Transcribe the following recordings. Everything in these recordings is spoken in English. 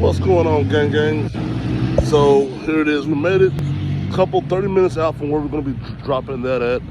What's going on, gang gang? So here it is. We made it couple 30 minutes out from where we're going to be dropping that at.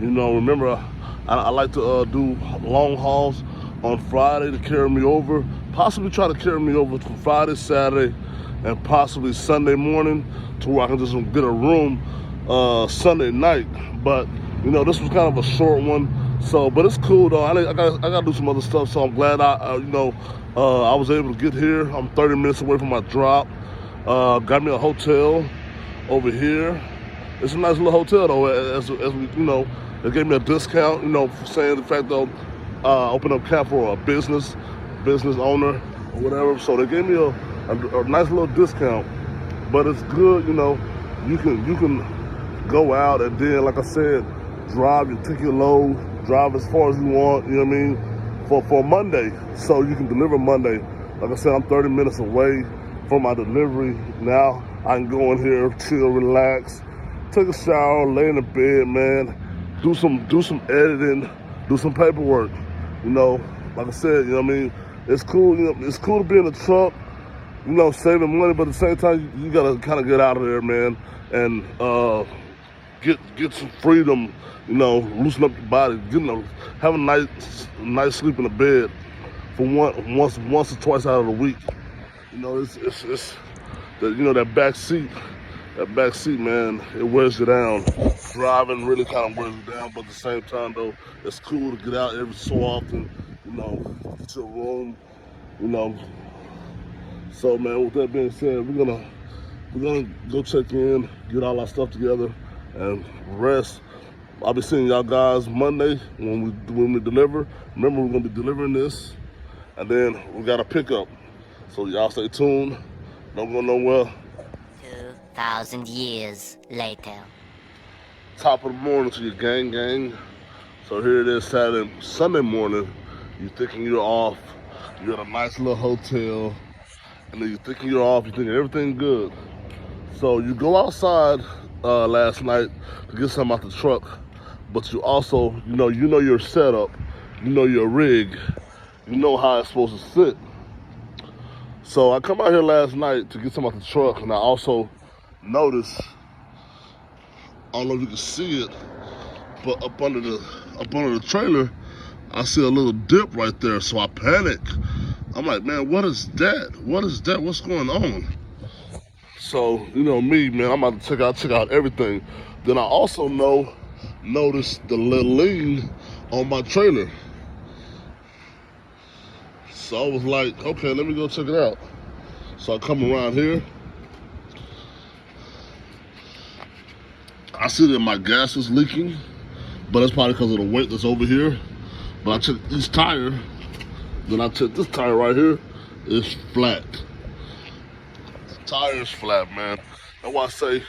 You know, remember, I like to do long hauls on Friday to carry me over. Possibly try to carry me over from Friday, Saturday, and possibly Sunday morning to where I can just get a room Sunday night. But, you know, this was kind of a short one. So, but it's cool though. I gotta do some other stuff. So I'm glad I was able to get here. I'm 30 minutes away from my drop. Got me a hotel over here. It's a nice little hotel though. As we, you know, they gave me a discount. You know, for saying the fact though, open up camp for a business owner or whatever. So they gave me a nice little discount. But it's good, you know. You can go out and then, like I said, drive your ticket load, drive as far as you want, you know what I mean, for Monday. So you can deliver Monday. Like I said, I'm 30 minutes away from my delivery. Now I can go in here, chill, relax, take a shower, lay in the bed, man, do some editing, do some paperwork. You know, like I said, you know what I mean? It's cool, you know, it's cool to be in the truck, you know, saving money, but at the same time, you gotta kind of get out of there, man, and get some freedom, you know, loosen up your body, you know, have a nice sleep in the bed for once or twice out of the week. You know, it's the, you know, that back seat, man, it wears you down. Driving really kind of wears you down, but at the same time though, it's cool to get out every so often, you know, get your room, you know. So man, with that being said, we're gonna go check in, get all our stuff together, and rest. I'll be seeing y'all guys Monday when we deliver. Remember, we're gonna be delivering this, and then we got a pickup. So y'all stay tuned. Don't go nowhere. 2,000 years later. Top of the morning to your gang. So here it is, Sunday morning. You thinking you're off. You're at a nice little hotel, and then you thinking you're off. You thinking everything good. So you go outside last night to get something out the truck, but you also, you know your setup, you know your rig, you know how it's supposed to sit. So I come out here last night to get something out the truck, and I also noticed, I don't know if you can see it, but up under the trailer, I see a little dip right there. So I panic. I'm like, man, what is that? What's going on? So, you know me, man, I'm about to check out everything. Then I also noticed the little lean on my trailer. So I was like, okay, let me go check it out. So I come around here. I see that my gas is leaking, but that's probably because of the weight that's over here. But I checked this tire, then I checked this tire right here, it's flat. Tire is flat, man. That's why I say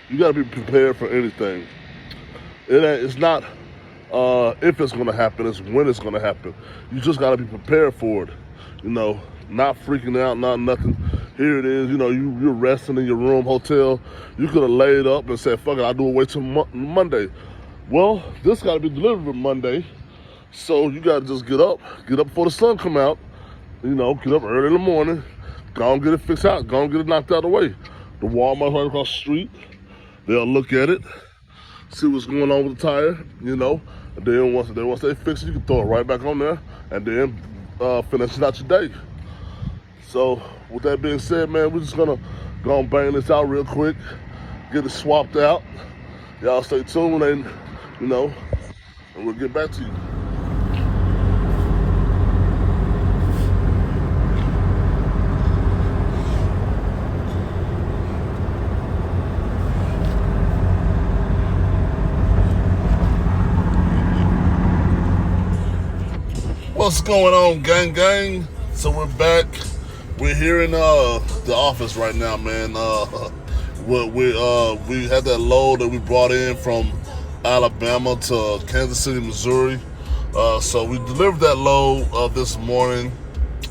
you gotta be prepared for anything. It's not if it's gonna happen, it's when it's gonna happen. You just gotta be prepared for it. You know, not freaking out, not nothing. Here it is, you know, you're resting in your room, hotel. You could have laid up and said, fuck it, I'll do it wait till Monday. Well, this gotta be delivered Monday. So you gotta just get up before the sun come out. You know, get up early in the morning. Go and get it fixed out. Go and get it knocked out of the way. The Walmart right across the street. They'll look at it, see what's going on with the tire, you know. And then once they fix it, you can throw it right back on there and then finish it out your day. So with that being said, man, we're just gonna go and bang this out real quick, get it swapped out. Y'all stay tuned, and you know, and we'll get back to you. What's going on, gang? So we're back. We're here in the office right now, man. We had that load that we brought in from Alabama to Kansas City, Missouri. So we delivered that load this morning,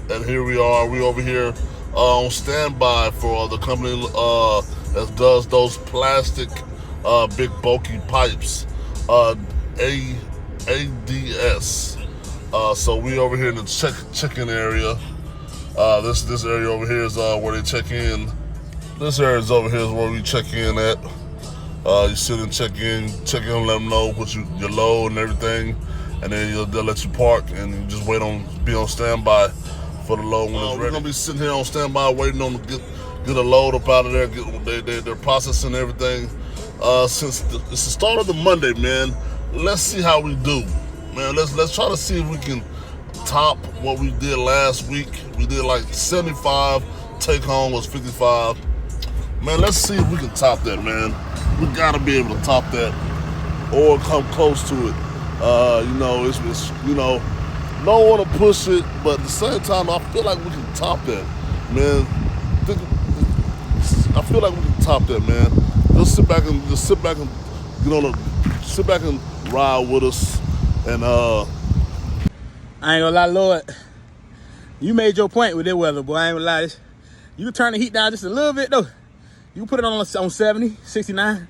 and here we are. We over here on standby for the company that does those plastic big bulky pipes, ADS. So we over here in the check-in area. This area over here is where they check in. This area is over here is where we check in at. You sit and check in, let them know what your load and everything, and then they'll let you park and you just be on standby for the load when it's ready. We're gonna be sitting here on standby waiting on to get a load up out of there. They're processing everything. Since it's the start of the Monday, man, let's see how we do, man. Let's try to see if we can top what we did last week. We did like 75. Take home was 55. Man, let's see if we can top that, man. We gotta be able to top that or come close to it. It's don't want to push it, but at the same time, I feel like we can top that, man. I feel like we can top that, man. Just sit back and sit back and ride with us, and I ain't gonna lie, Lord, you made your point with that weather, boy. I ain't gonna lie. You can turn the heat down just a little bit though. You can put it on 70, 69.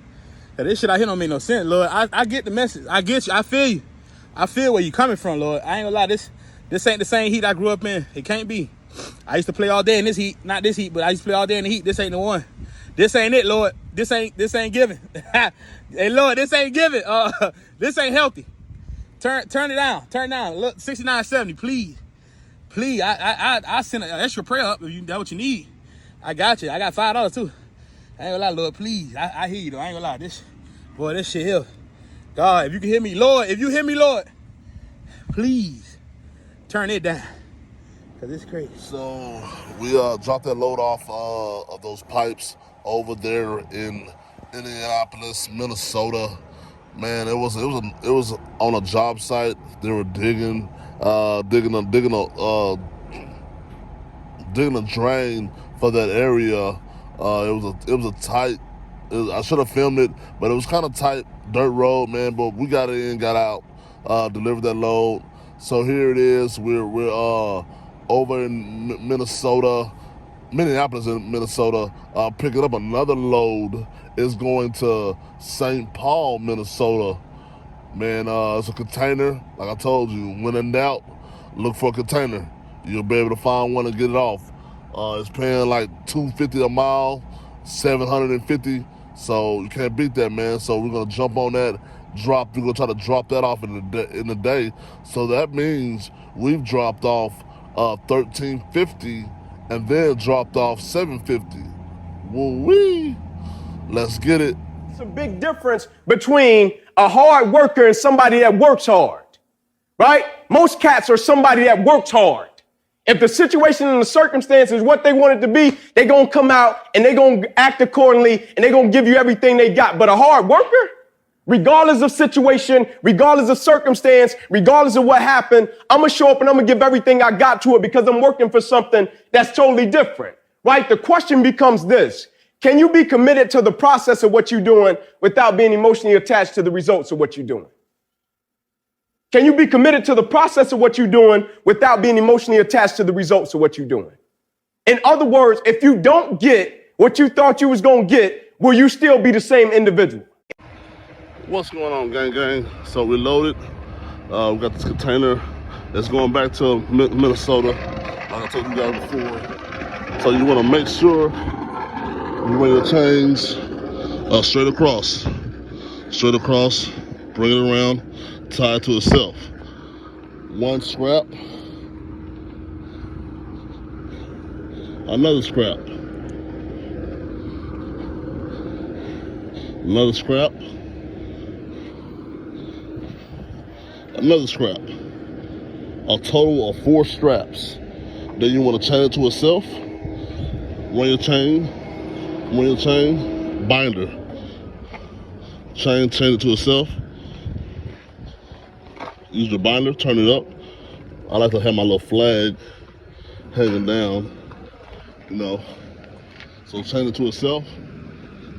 Cause this shit out here don't make no sense, Lord. I get the message. I get you. I feel you. I feel where you coming from, Lord. I ain't gonna lie. This ain't the same heat I grew up in. It can't be. I used to play all day in this heat. Not this heat, but I used to play all day in the heat. This ain't the one. This ain't it, Lord. This ain't giving. Hey, Lord, this ain't giving. This ain't healthy. Turn it down. Turn it down. Look, 69, 70, please. Please, I send an extra prayer up if that's what you need. I got you. I got $5 too. I ain't gonna lie, Lord, please. I hear you though. I ain't gonna lie. This shit here. God, if you can hear me, Lord, please turn it down. Cause it's crazy. So we dropped that load off of those pipes over there in Indianapolis, Minnesota. Man, it was on a job site. They were digging a drain for that area. It was a tight. I should have filmed it, but it was kind of tight dirt road, man. But we got it in, got out, delivered that load. So here it is. We're over in Minneapolis in Minnesota, picking up another load. Is going to St. Paul, Minnesota. Man, it's a container. Like I told you, when in doubt, look for a container. You'll be able to find one and get it off. It's paying like $250 a mile, $750. So you can't beat that, man. So we're gonna jump on that. We're gonna try to drop that off in the day. So that means we've dropped off $1,350 and then dropped off $750. Woo-wee! Let's get it. It's a big difference between a hard worker and somebody that works hard, right? Most cats are somebody that works hard. If the situation and the circumstance is what they want it to be, they're going to come out and they're going to act accordingly and they're going to give you everything they got. But a hard worker, regardless of situation, regardless of circumstance, regardless of what happened, I'm going to show up and I'm going to give everything I got to it because I'm working for something that's totally different, right? The question becomes this. Can you be committed to the process of what you're doing without being emotionally attached to the results of what you're doing? Can you be committed to the process of what you're doing without being emotionally attached to the results of what you're doing? In other words, if you don't get what you thought you was going to get, will you still be the same individual? What's going on, gang? So we loaded. We got this container that's going back to Minnesota, like I told you guys before. So you want to make sure you bring your chains straight across, bring it around, tie it to itself. One scrap, another scrap, another scrap, another scrap. A total of 4 straps. Then you want to chain it to itself, run your chain, binder. Chain it to itself. Use the binder, turn it up. I like to have my little flag hanging down, So chain it to itself,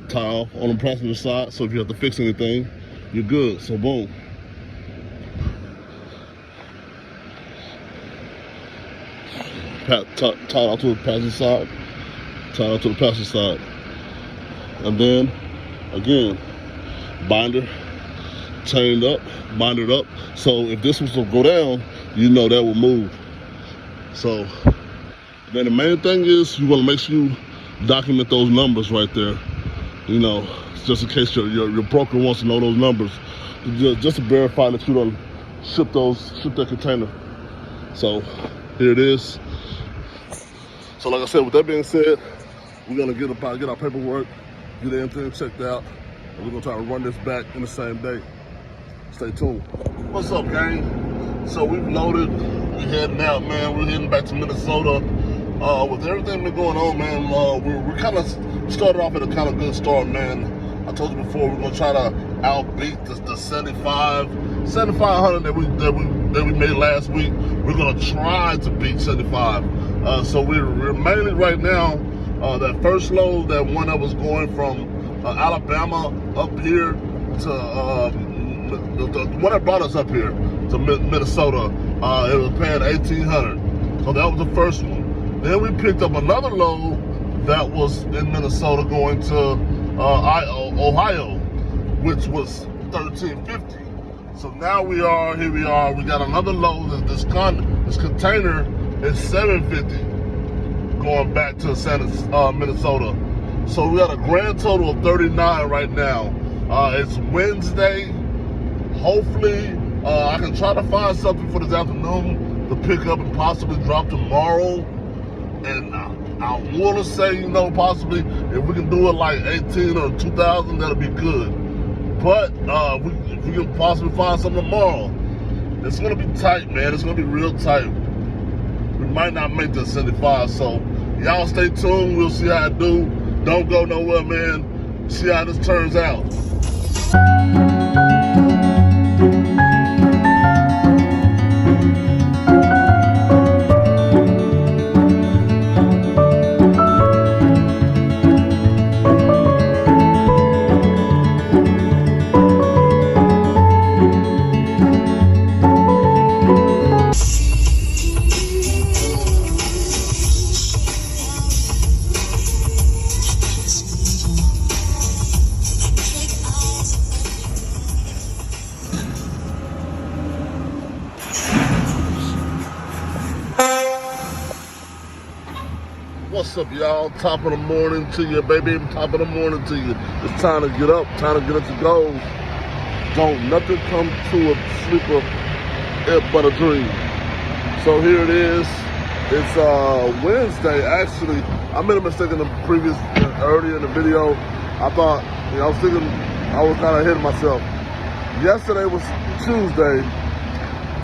tie off on the passenger side, so if you have to fix anything, you're good, so boom. Tie it out to the passenger side, and then again, binder, chained up, binded up. So if this was to go down, that will move. So Then the main thing is you want to make sure you document those numbers right there. You know, just in case your broker wants to know those numbers, just to verify that you don't ship that container. So here it is. So like I said, with that being said, we're gonna get our paperwork, get everything checked out, and we're gonna try to run this back in the same day. Stay tuned. What's up, gang? So we've loaded, we're heading out, man. We're heading back to Minnesota. With everything been going on, man, we kind of started off at a kind of good start, man. I told you before, we're gonna try to outbeat the 7,500 that we made last week. We're gonna try to beat 75. So we're mainly right now, that first load, that one that was going from Alabama up here to the one that brought us up here to Minnesota, it was paying $1,800. So that was the first one. Then we picked up another load that was in Minnesota going to Ohio, which was $1,350. So now here we are. We got another load. This container is $750 going back to Minnesota. So we got a grand total of 39 right now. It's Wednesday. Hopefully, I can try to find something for this afternoon to pick up and possibly drop tomorrow. And I want to say, you know, possibly if we can do it like 18 or 2,000, that'll be good. But if we can possibly find something tomorrow, it's gonna be tight, man. It's gonna be real tight. We might not make the 75, so y'all stay tuned. We'll see how it do. Don't go nowhere, man. See how this turns out. What's up, y'all? Top of the morning to you, baby. Top of the morning to you. It's time to get up, time to get up to go. Don't nothing come to a sleeper but a dream. So here it is. It's Wednesday, actually. I made a mistake in the earlier in the video. I thought, I was thinking, I was kind of ahead of myself. Yesterday was Tuesday.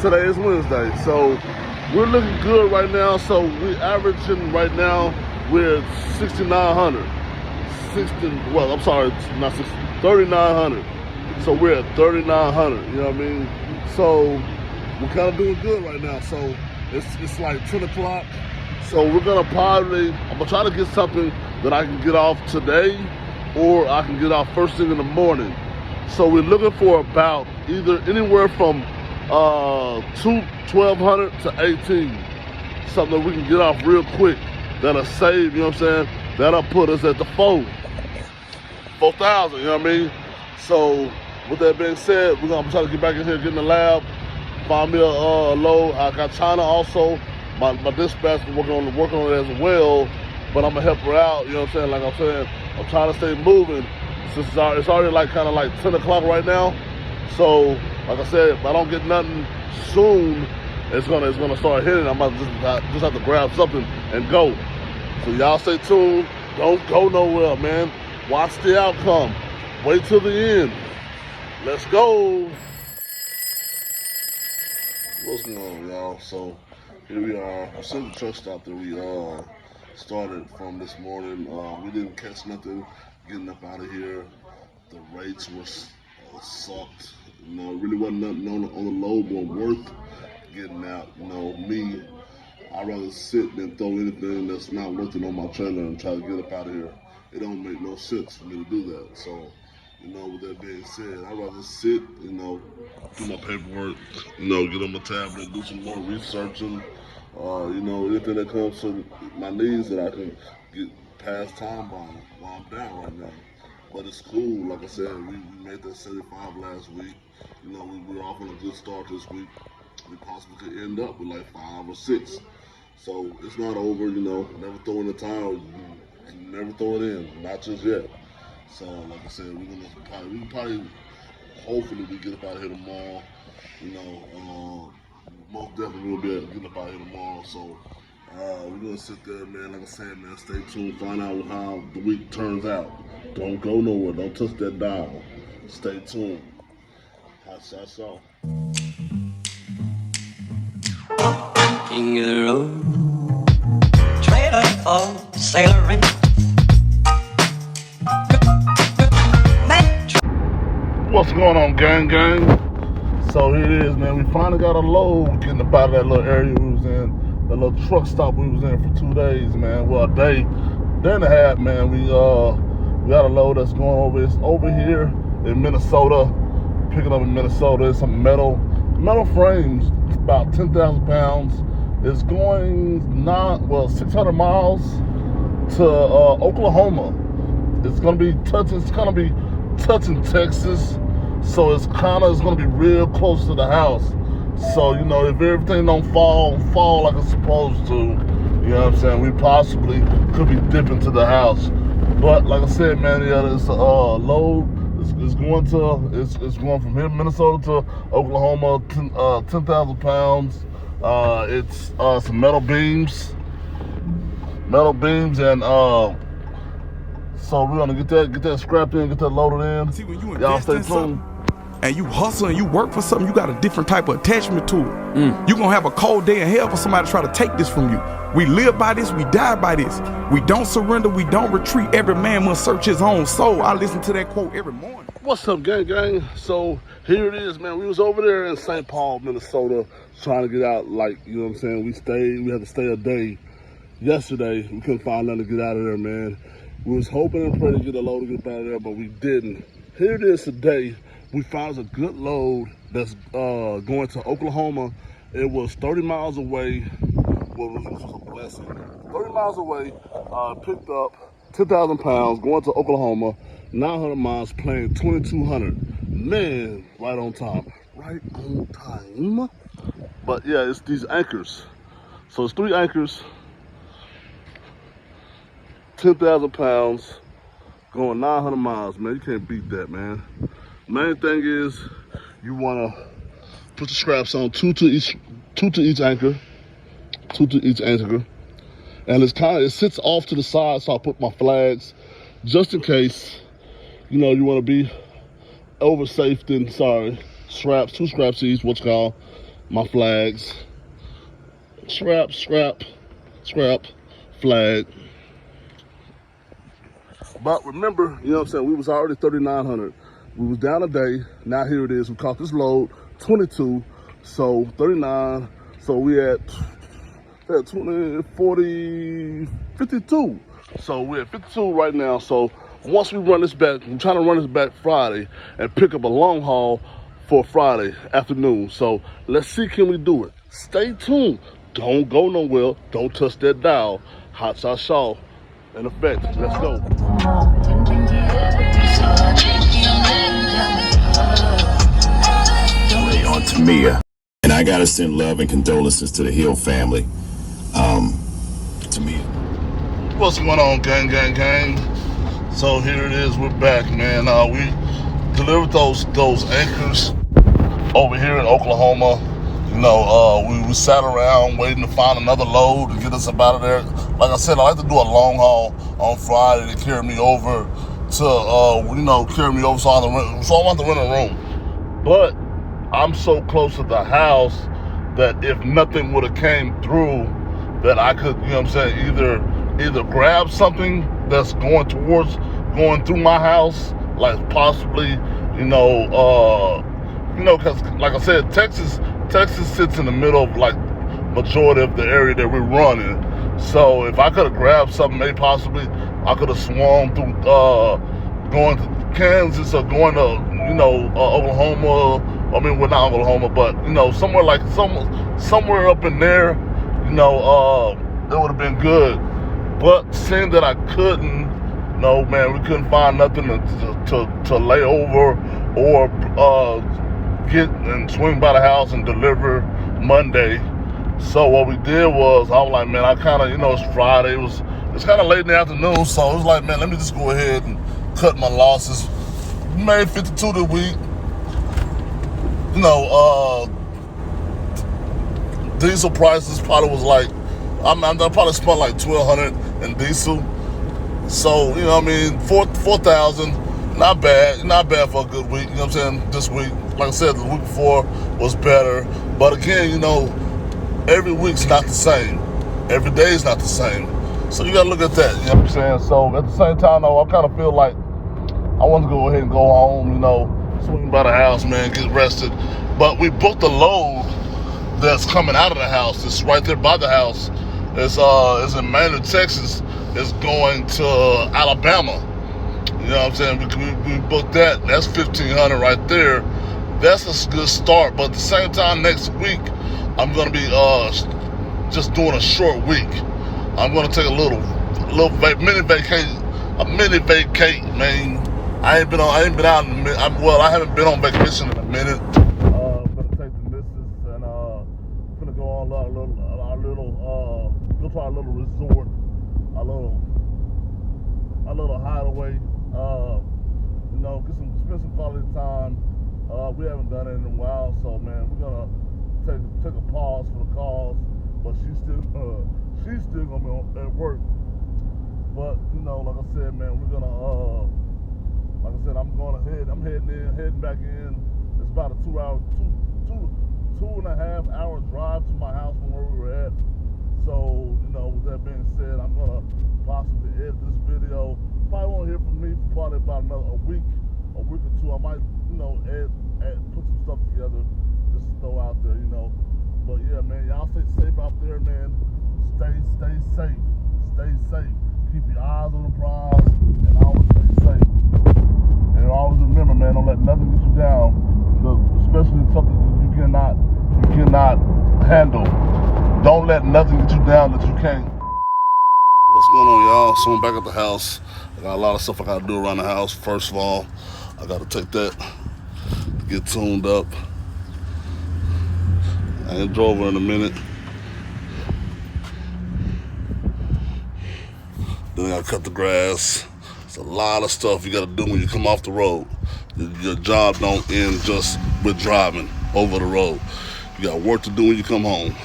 Today is Wednesday. So we're looking good right now. So we're averaging right now, we're at 6,900. 3,900. So we're at 3,900, you know what I mean? So we're kind of doing good right now. So it's like 10 o'clock. So I'm gonna try to get something that I can get off today, or I can get off first thing in the morning. So we're looking for about either anywhere from 1,200 to 18. Something that we can get off real quick. That'll save, you know what I'm saying? That'll put us at the 4,000, you know what I mean? So with that being said, we're gonna try to get back in here, get in the lab, find me a load. I got China also. My dispatch is working on it as well, but I'm gonna help her out, you know what I'm saying? Like I'm saying, I'm trying to stay moving. Since it's already like kind of like 10 o'clock right now. So like I said, if I don't get nothing soon, it's gonna start hitting. I'm about to just have to grab something and go. So y'all stay tuned. Don't go nowhere, man. Watch the outcome. Wait till the end. Let's go. What's going on, y'all? So here we are. I see the truck stop that we started from this morning. We didn't catch nothing getting up out of here. The rates was sucked. You know, it really wasn't nothing on the load more worth getting out. You know, me, I'd rather sit than throw anything that's not worth it on my trailer and try to get up out of here. It don't make no sense for me to do that. So, you know, with that being said, I'd rather sit, you know, do my paperwork, you know, get on my tablet, do some more researching, you know, anything that comes to my needs that I can get past time by while I'm down right now. But it's cool. Like I said, we made that 75 last week. You know, we were off on a good start this week. We possibly could end up with like 5 or 6. So it's not over, you know. Never throw in the towel. You never throw it in, not just yet. So like I said, we probably hopefully we get up out of here tomorrow. You know, most definitely we'll be able to get up out of here tomorrow. So we're gonna sit there, man. Like I said, man, stay tuned. Find out how the week turns out. Don't go nowhere. Don't touch that dial. Stay tuned. Hotshot Trucking. King of the road, trailer for sailoring. What's going on, gang? So here it is, man. We finally got a load getting up out of that little area we was in, that little truck stop we was in for 2 days, man. Well, a day and a half, man. We got a load that's going over. It's over here in Minnesota, picking up in Minnesota. It's some metal frames, about 10,000 pounds. It's going 600 miles to Oklahoma. It's gonna be touching Texas, so it's gonna be real close to the house. So, you know, if everything don't fall like it's supposed to, you know what I'm saying, we possibly could be dipping to the house. But like I said, man, yeah, this load is going from here, Minnesota to Oklahoma, 10,000 pounds. It's some metal beams, and so we're gonna get that scrapped in, get that loaded in. See, when you Y'all invest stay in tuned. something and you hustle and you work for something, you got a different type of attachment to it. You're gonna have a cold day in hell for somebody to try to take this from you. We live by this, we die by this. We don't surrender, we don't retreat. Every man must search his own soul. I listen to that quote every morning. What's up, gang? So here it is, man. We was over there in St. Paul, Minnesota, trying to get out. Like, you know what I'm saying? We had to stay a day. Yesterday, we couldn't find nothing to get out of there, man. We was hoping and praying to get a load to get out of there, but we didn't. Here it is today. We found us a good load that's going to Oklahoma. It was 30 miles away. Well, it was a blessing. 30 miles away, picked up 10,000 pounds, going to Oklahoma, 900 miles, paying 2,200. Man, right on time. But yeah, it's these anchors. So it's 3 anchors, 10,000 pounds, going 900 miles, man. You can't beat that, man. Main thing is you want to put the straps on, two to each anchor, and it sits off to the side, so I put my flags just in case, you know, you want to be over safe. Then straps, 2 straps each, what's called my flags, strap, flag. But remember, you know what I'm saying, we was already 3,900. We was down a day. Now here it is. We caught this load, 22. So 39. So we at 20, 40, 52. So we're at 52 right now. So once we run this back, I'm trying to run this back Friday and pick up a long haul for Friday afternoon. So let's see, can we do it? Stay tuned. Don't go nowhere. Don't touch that dial. Hotshot Shaw in effect. Let's go. On Tamia, and I gotta send love and condolences to the Hill family. Tamia. What's going on, gang? So here it is. We're back, man. We delivered those anchors over here in Oklahoma. You know, we sat around waiting to find another load to get us up out of there. Like I said, I like to do a long haul on Friday to carry me over to, carry me over so I want to rent a room. But I'm so close to the house that if nothing would have came through, that I could, you know what I'm saying, either grab something that's going through my house, like possibly, because like I said, Texas sits in the middle of like majority of the area that we're running. So if I could have grabbed something, maybe possibly I could have swung through, going to Kansas or going to, Oklahoma. I mean, well, not Oklahoma, but somewhere up in there, it would have been good. But seeing that I couldn't, we couldn't find nothing to lay over or get and swing by the house and deliver Monday. So what we did was, I was like, man, I kind of, it's Friday. It's kind of late in the afternoon, so it was like, man, let me just go ahead and cut my losses. Made 52 this week. Diesel prices probably was like, I probably spent like $1,200 in diesel. So, 4,000, not bad for a good week, what I'm saying, this week. Like I said, the week before was better. But again, every week's not the same. Every day is not the same. So you gotta look at that, what I'm saying? So at the same time, though, I kind of feel like I want to go ahead and go home, swing by the house, man, get rested. But we booked a load that's coming out of the house. It's right there by the house. It's in Manor, Texas. It's going to Alabama. You know what I'm saying? We booked that. That's $1,500 right there. That's a good start. But at the same time, next week, I'm going to be just doing a short week. I'm going to take a mini vacate, man. I haven't been on vacation in a minute. I'm gonna take the missus and gonna go on go to our little resort, our little hideaway. Spend some quality time. We haven't done it in a while, so man, we're gonna take a pause for the calls. But she's still gonna be at work. But like I said, man, we're gonna like I said, I'm heading back in. It's about a 2.5 hour drive to my house from where we were at. So, with that being said, I'm gonna possibly edit this video. Probably won't hear from me for probably about a week or two. I might, put some stuff together just to throw out there, But yeah, man, y'all stay safe out there, man. Stay safe. Stay safe. Keep your eyes on the prize and always stay safe. And always remember, man, don't let nothing get you down, especially something you cannot handle. Don't let nothing get you down that you can't. What's going on, y'all? So I'm back at the house. I got a lot of stuff I gotta do around the house. First of all, I gotta take that, get tuned up. I ain't drove her in a minute. Then I gotta cut the grass. It's a lot of stuff you gotta do when you come off the road. Your job don't end just with driving over the road. You got work to do when you come home.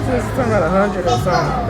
It's talking about 100 or something.